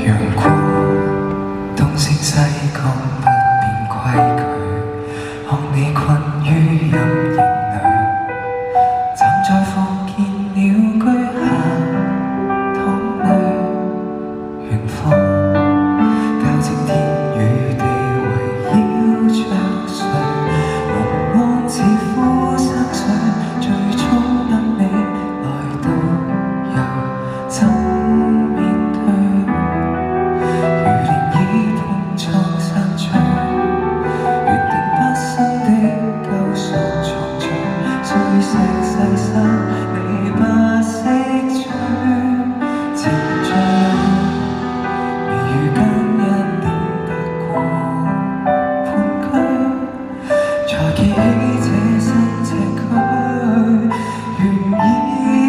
陽光，東升西降不變規矩，看你困於陰影裏，站在復建了居下躺裏，遠方交織天與地圍繞着誰，目光似呼山水，最終等你來到又怎面對？如漣漪碰撞散聚，原定不生的救贖藏着，碎石細沙你不識取，前進未遇間一點得過半句，才記起這身赤軀，願已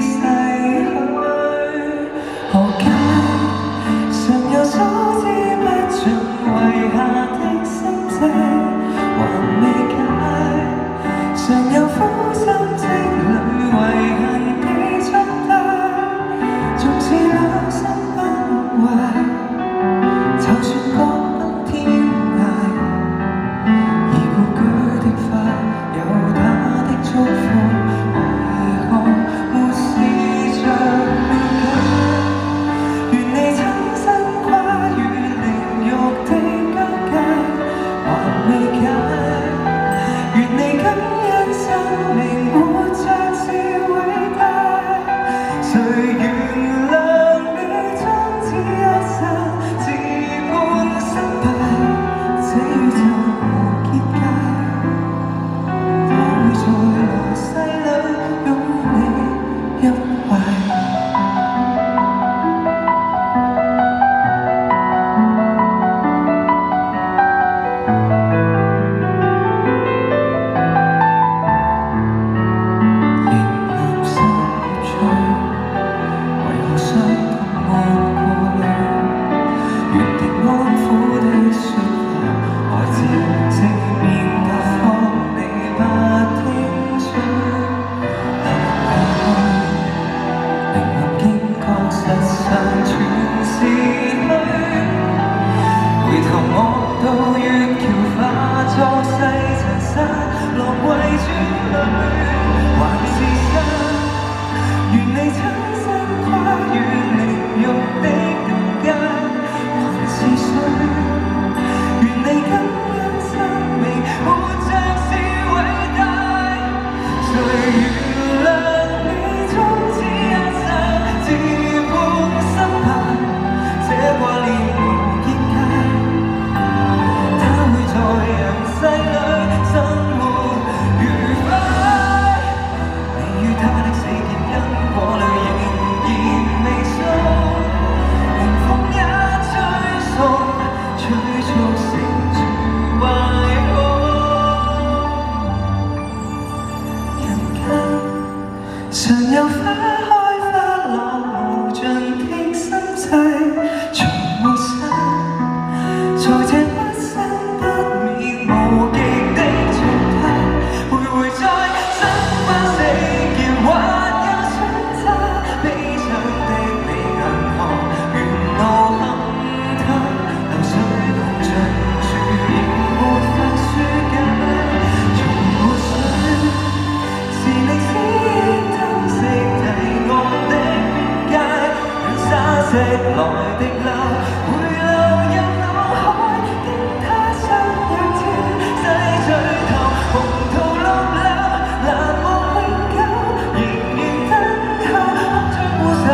逝去。何解常有所知不盡遺下的心跡，還未解，常有苦心積累遺恨的足跡，縱使兩心崩壞，就算各奔天涯，已故居的花有它的祝福，為何沒試着了解？願你親身跨越靈肉的疆界，還未解。願你感恩生命活着是偉大，誰原諒你終此一生自判失敗，這宇宙無結界，它會在來世裏擁你入懷。迎合生葉吹，為何傷痛沒過濾？原定安撫的說話，來自正面答覆你不聽取。靈魂經過實相全是虛，回頭望到月橋化作細塵沙，落遺珠裏還是沙。願你親身跨越靈肉的疆界，還是水。願你感恩生命活着是偉大，誰原諒你終此一生自判失敗，這掛念無邊界，它會在人世裏生活愉快。你與他的死結因果裏仍然未鬆，連風也吹送，催促成住壞空。人間常有花開花落無盡的心際，從沒散，在這不生不滅無極的狀態，徘徊在生不死劫，還有相差悲傷的你銀河，沿路坎坷流水窮盡處，仍沒法紓解。從沒水是你死的燈色提我的邊界，讓沙石來滴流，回流入腦海，經他生若天洗嘴頭，鴻圖綠柳難忘永久，仍然等候，空中鼓手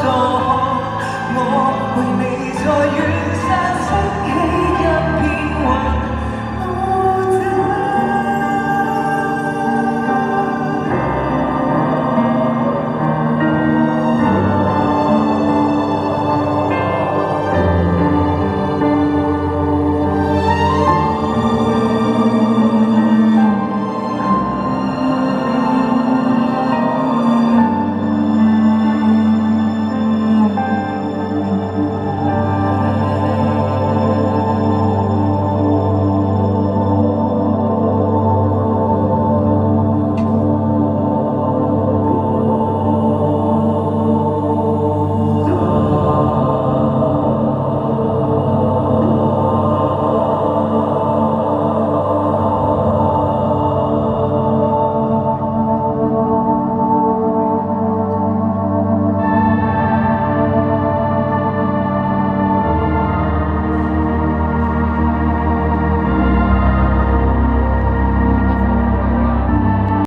助學，我為你在遠